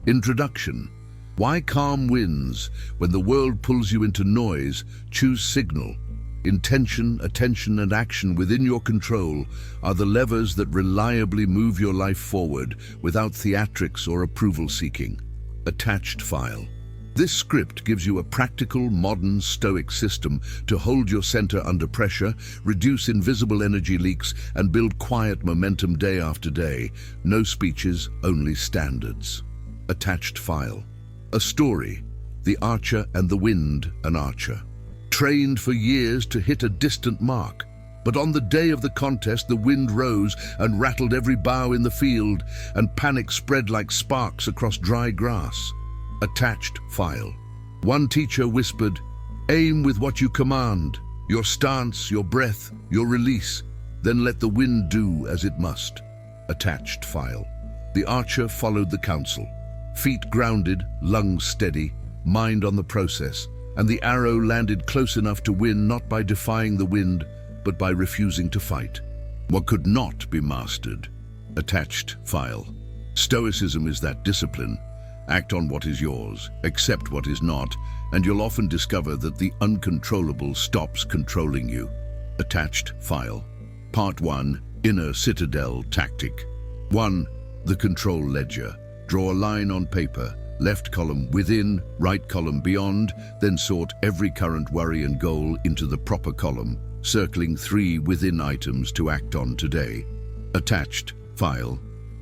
Introduction. Why calm wins? When the world pulls you into noise, choose signal. Intention, attention, and action within your control are the levers that reliably move your life forward without theatrics or approval-seeking. Attached file. This script gives you a practical, modern, Stoic system to hold your center under pressure, reduce invisible energy leaks, and build quiet momentum day after day. No speeches, only standards. Attached file. A story. The archer and the wind, an archer. Trained for years to hit a distant mark. But on the day of the contest, the wind rose and rattled every bough in the field, and panic spread like sparks across dry grass. Attached file. One teacher whispered, "Aim with what you command, your stance, your breath, your release, then let the wind do as it must." Attached file. The archer followed the counsel. Feet grounded, lungs steady, mind on the process, and the arrow landed close enough to win, not by defying the wind, but by refusing to fight. What could not be mastered? Attached file. Stoicism is that discipline. Act on what is yours, accept what is not, and you'll often discover that the uncontrollable stops controlling you. Attached file. Part 1. Inner Citadel Tactic. 1. The Control Ledger. Draw a line on paper, left column within, right column beyond, then sort every current worry and goal into the proper column, circling 3 within items to act on today. Attached file.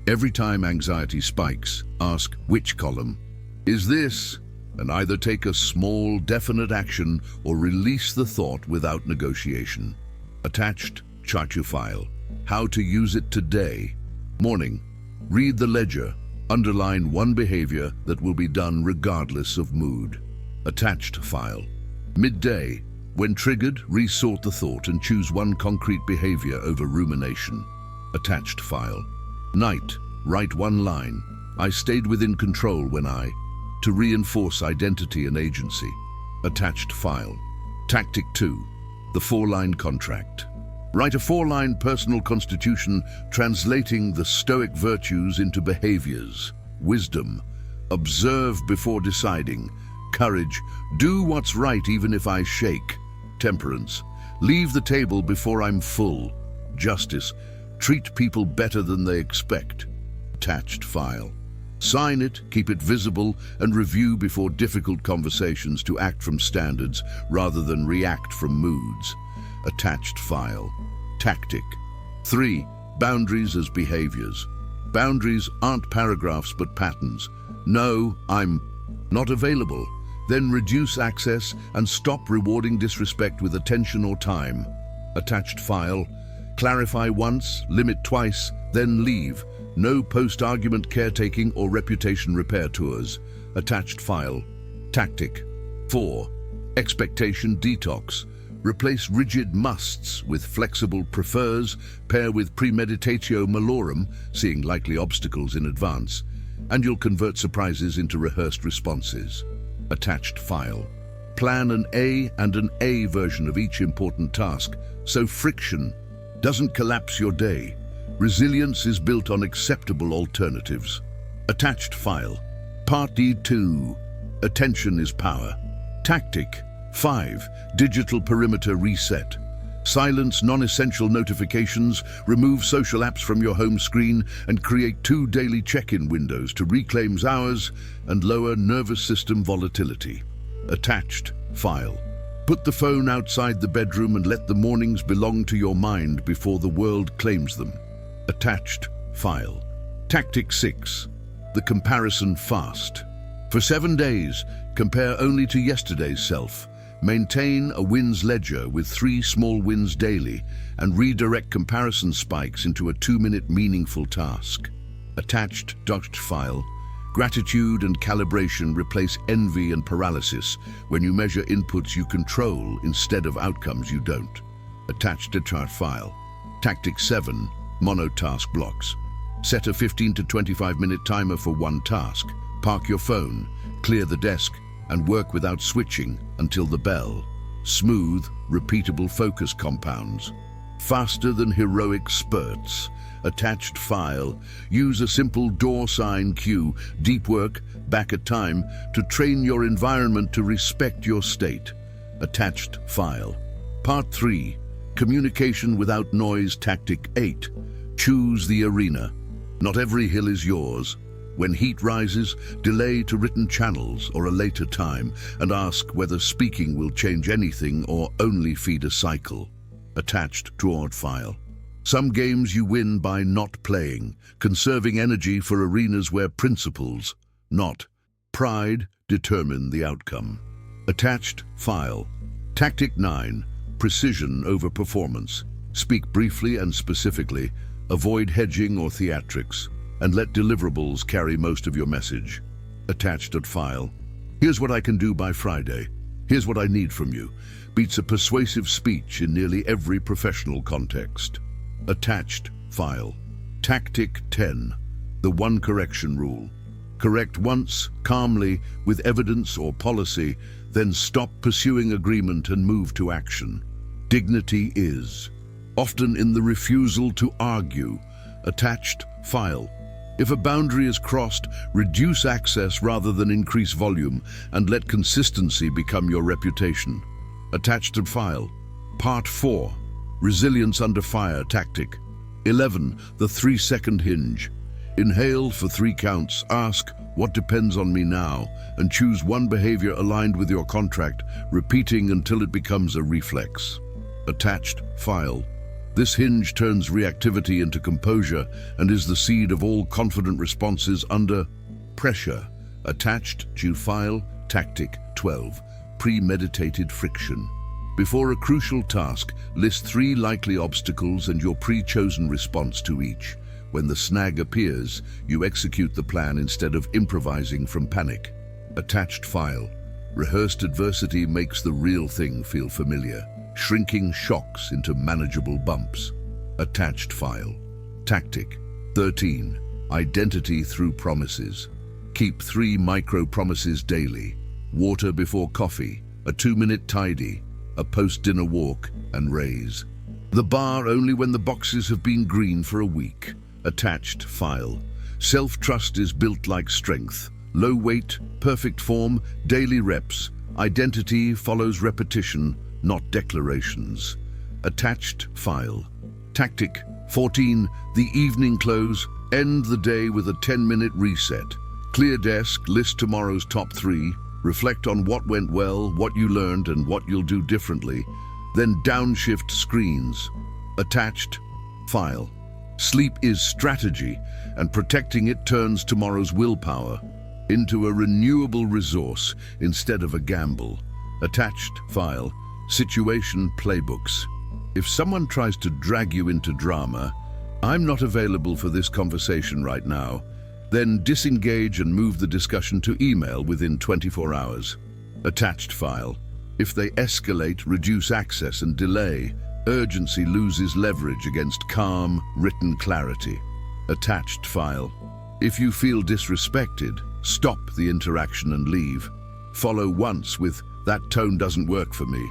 Every time anxiety spikes, ask which column. Is this? And either take a small, definite action or release the thought without negotiation. Attached chart your file. How to use it today. Morning. Read the ledger. Underline one behavior that will be done regardless of mood. Attached file. Midday. When triggered, resort the thought and choose one concrete behavior over rumination. Attached file. Night. Write one line. I stayed within control when I, to reinforce identity and agency. Attached file. Tactic 2. The 4-line contract. Write a 4-line personal constitution translating the Stoic virtues into behaviors. Wisdom. Observe before deciding. Courage. Do what's right even if I shake. Temperance. Leave the table before I'm full. Justice. Treat people better than they expect. Attached file. Sign it, keep it visible, and review before difficult conversations to act from standards rather than react from moods. Attached file. Tactic. 3. Boundaries as behaviors. Boundaries aren't paragraphs but patterns. No, I'm not available. Then reduce access and stop rewarding disrespect with attention or time. Attached file. Clarify once, limit twice, then leave. No post-argument caretaking or reputation repair tours. Attached file. Tactic. 4. Expectation detox. Replace rigid musts with flexible prefers, pair with premeditatio malorum, seeing likely obstacles in advance, and you'll convert surprises into rehearsed responses. Attached file. Plan an A and an A version of each important task, so friction doesn't collapse your day. Resilience is built on acceptable alternatives. Attached file. Part D2. Attention is power. Tactic. 5. Digital perimeter reset. Silence non-essential notifications, remove social apps from your home screen, and create 2 daily check-in windows to reclaim hours and lower nervous system volatility. Attached file. Put the phone outside the bedroom and let the mornings belong to your mind before the world claims them. Attached file. Tactic 6. The comparison fast. For 7 days, compare only to yesterday's self. Maintain a wins ledger with 3 small wins daily and redirect comparison spikes into a 2-minute meaningful task. Attached docked file. Gratitude and calibration replace envy and paralysis when you measure inputs you control instead of outcomes you don't. Attached to chart file. Tactic 7. Monotask blocks. Set a 15 to 25-minute timer for one task. Park your phone, clear the desk, and work without switching until the bell. Smooth, repeatable focus compounds. faster than heroic spurts. Attached file. Use a simple door sign cue, deep work, back at time, to train your environment to respect your state. Attached file. Part 3. Communication without noise tactic 8. Choose the arena. Not every hill is yours. When heat rises, delay to written channels or a later time and ask whether speaking will change anything or only feed a cycle. Attached drawed file. Some games you win by not playing, conserving energy for arenas where principles, not pride, determine the outcome. Attached file. Tactic 9. Precision over performance. Speak briefly and specifically. Avoid hedging or theatrics, and let deliverables carry most of your message. Attached at file. Here's what I can do by Friday. Here's what I need from you. Beats a persuasive speech in nearly every professional context. Attached file. Tactic 10. The one correction rule. Correct once, calmly, with evidence or policy, then stop pursuing agreement and move to action. Dignity is often in the refusal to argue. Attached file. If a boundary is crossed, reduce access rather than increase volume, and let consistency become your reputation. Attached to file. Part 4. Resilience under fire tactic. 11. The 3-second hinge. Inhale for 3 counts, ask, what depends on me now, and choose one behavior aligned with your contract, repeating until it becomes a reflex. Attached file. This hinge turns reactivity into composure and is the seed of all confident responses under pressure. Attached to file tactic 12. Premeditated friction. Before a crucial task, list 3 likely obstacles and your pre-chosen response to each. When the snag appears, you execute the plan instead of improvising from panic. Attached file. Rehearsed adversity makes the real thing feel familiar, shrinking shocks into manageable bumps. Attached file. Tactic 13. Identity through promises. Keep 3 micro-promises daily. Water before coffee, a 2-minute tidy, a post-dinner walk, and raise the bar only when the boxes have been green for a week. Attached file. Self-trust is built like strength. Low weight, perfect form, daily reps. Identity follows repetition, not declarations. Attached file. Tactic 14. The evening close. End the day with a 10-minute reset. Clear desk, list tomorrow's top 3. Reflect on what went well, what you learned, and what you'll do differently. Then downshift screens. Attached file. Sleep is strategy, and protecting it turns tomorrow's willpower into a renewable resource instead of a gamble. Attached file. Situation playbooks. If someone tries to drag you into drama, I'm not available for this conversation right now. Then disengage and move the discussion to email within 24 hours. Attached file. If they escalate, reduce access and delay. Urgency loses leverage against calm, written clarity. Attached file. If you feel disrespected, stop the interaction and leave. Follow once with, "That tone doesn't work for me."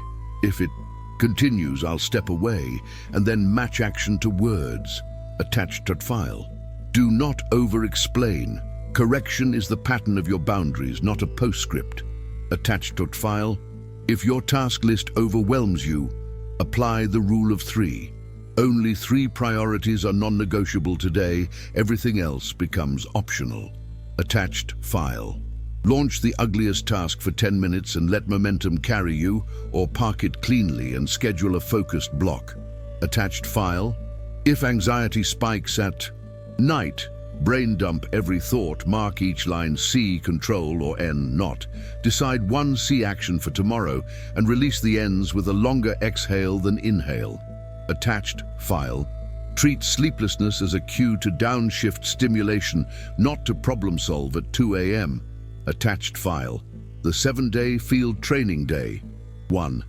If it continues, I'll step away, and then match action to words. Attached to file. Do not over-explain. Correction is the pattern of your boundaries, not a postscript. Attached to file. If your task list overwhelms you, apply the rule of 3. Only 3 priorities are non-negotiable today. Everything else becomes optional. Attached file. Launch the ugliest task for 10 minutes and let momentum carry you, or park it cleanly and schedule a focused block. Attached file. If anxiety spikes at night, brain dump every thought, mark each line C, control, or N, not. Decide one C action for tomorrow and release the N's with a longer exhale than inhale. Attached file. Treat sleeplessness as a cue to downshift stimulation, not to problem solve at 2 a.m. Attached file. The 7-day field training day. 1.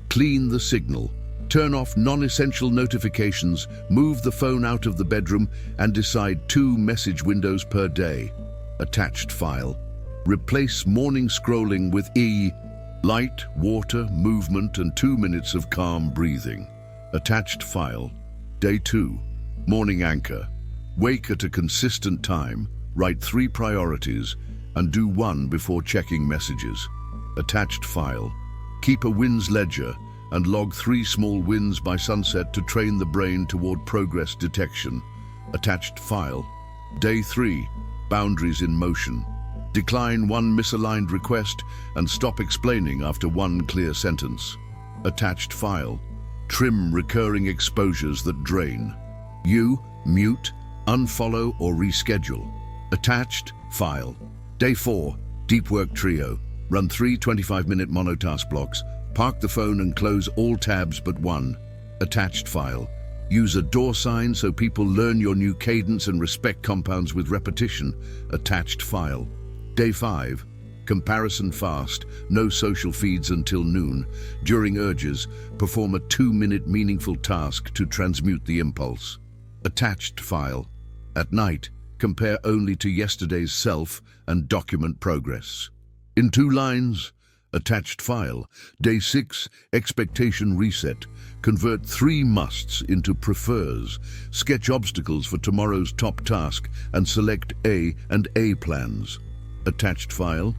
Clean the signal. Turn off non-essential notifications, move the phone out of the bedroom, and decide 2 message windows per day. Attached file. Replace morning scrolling with light, water, movement, and 2 minutes of calm breathing. Attached file. Day 2. Morning anchor. Wake at a consistent time, write 3 priorities, and do 1 before checking messages. Attached file. Keep a wins ledger and log 3 small wins by sunset to train the brain toward progress detection. Attached file. Day 3. Boundaries in motion. Decline 1 misaligned request and stop explaining after 1 clear sentence. Attached file. Trim recurring exposures that drain. Mute, unfollow or reschedule. Attached file. Day 4. Deep work trio. Run 3 25-minute monotask blocks. Park the phone and close all tabs but 1. Attached file. Use a door sign so people learn your new cadence and respect compounds with repetition. Attached file. Day 5. Comparison fast. No social feeds until noon. During urges, perform a 2-minute meaningful task to transmute the impulse. Attached file. At night, compare only to yesterday's self and document progress. In 2 lines. Attached file. Day 6. Expectation reset. Convert 3 musts into prefers. Sketch obstacles for tomorrow's top task and select A and A plans. Attached file.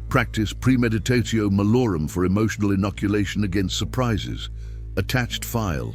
Practice premeditatio malorum for emotional inoculation against surprises. Attached file.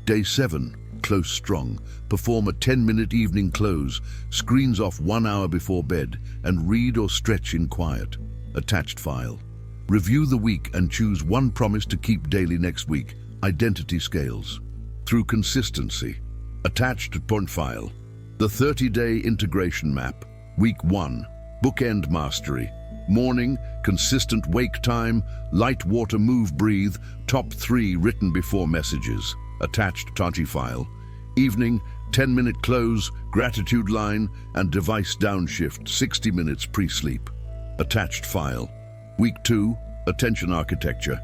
Day 7. Close strong. Perform a 10-minute evening close. Screens off 1 hour before bed and read or stretch in quiet. Attached file. Review the week and choose 1 promise to keep daily next week. Identity scales. Through consistency. Attached point file. The 30-day integration map. Week 1. Bookend mastery. Morning, consistent wake time, light water move breathe, top 3 written before messages. Attached Taji file. Evening, 10-minute close, gratitude line, and device downshift 60 minutes pre-sleep. Attached file. Week 2, attention architecture.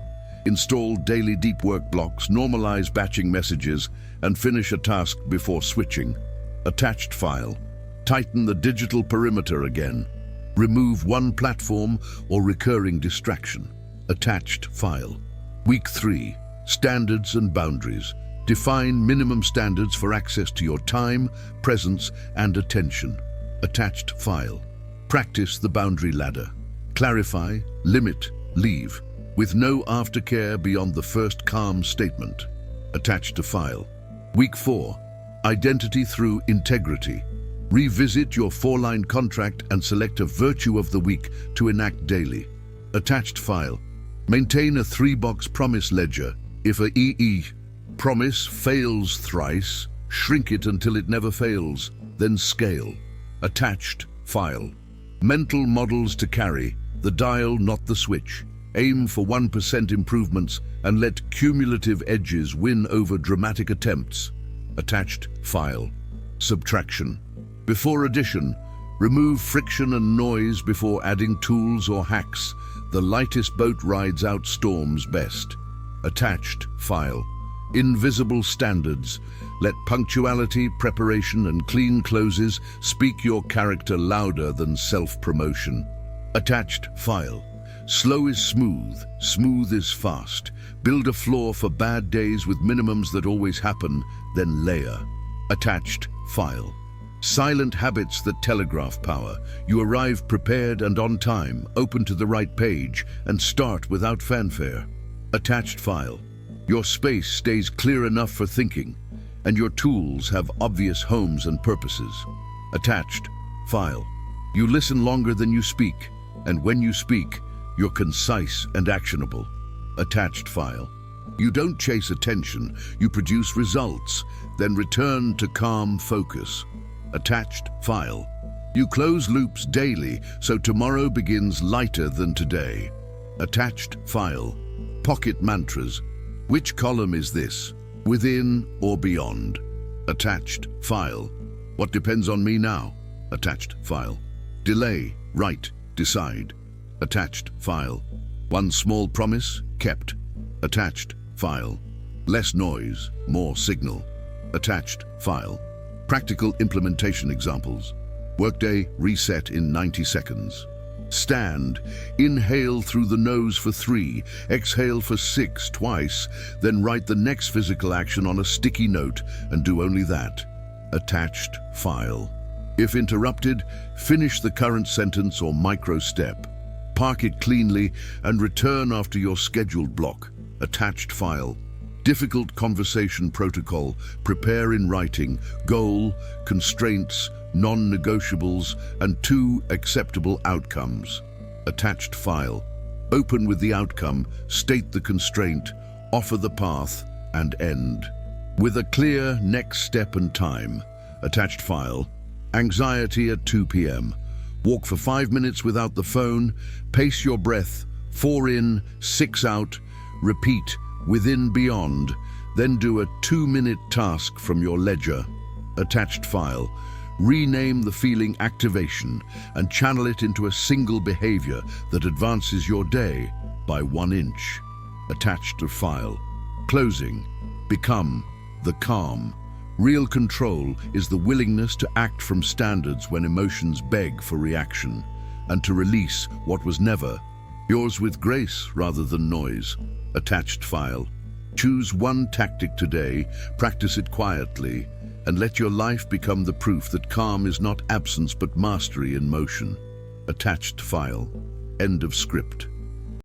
Install daily deep work blocks, normalize batching messages, and finish a task before switching. Attached file. Tighten the digital perimeter again. Remove 1 platform or recurring distraction. Attached file. Week 3, standards and boundaries. Define minimum standards for access to your time, presence, and attention. Attached file. Practice the boundary ladder. Clarify, limit, leave, with no aftercare beyond the first calm statement. Attached to file. Week 4. Identity through integrity. Revisit your 4-line contract and select a virtue of the week to enact daily. Attached file. Maintain a 3-box promise ledger. If a promise fails thrice, shrink it until it never fails, then scale. Attached file. Mental models to carry, the dial not the switch. Aim for 1% improvements and let cumulative edges win over dramatic attempts. Attached file. Subtraction. Before addition, remove friction and noise before adding tools or hacks. The lightest boat rides out storms best. Attached file. Invisible standards. Let punctuality, preparation, and clean closes speak your character louder than self-promotion. Attached file. Slow is smooth, smooth is fast. Build a floor for bad days with minimums that always happen, then layer. Attached file. Silent habits that telegraph power. You arrive prepared and on time, open to the right page, and start without fanfare. Attached file. Your space stays clear enough for thinking, and your tools have obvious homes and purposes. Attached file. You listen longer than you speak, and when you speak, you're concise and actionable. Attached file. You don't chase attention, you produce results, then return to calm focus. Attached file. You close loops daily, so tomorrow begins lighter than today. Attached file. Pocket mantras. Which column is this? Within or beyond? Attached file. What depends on me now? Attached file. Delay, write, decide. Attached file. 1 small promise, kept. Attached file. Less noise, more signal. Attached file. Practical implementation examples. Workday reset in 90 seconds. Stand. Inhale through the nose for 3, exhale for 6 twice, then write the next physical action on a sticky note and do only that. Attached file. If interrupted, finish the current sentence or micro step. Park it cleanly and return after your scheduled block. Attached file. Difficult conversation protocol. Prepare in writing. Goal, constraints, non-negotiables, and 2 acceptable outcomes. Attached file. Open with the outcome, state the constraint, offer the path, and end. With a clear next step and time. Attached file. Anxiety at 2 p.m. Walk for 5 minutes without the phone. Pace your breath. 4 in, 6 out. Repeat, within, beyond. Then do a 2-minute task from your ledger. Attached file. Rename the feeling activation and channel it into a single behavior that advances your day by 1 inch. Attached to file. Closing. Become the calm. Real control is the willingness to act from standards when emotions beg for reaction, and to release what was never yours with grace rather than noise. Attached file. Choose one tactic today, practice it quietly, and let your life become the proof that calm is not absence but mastery in motion. Attached file. End of script.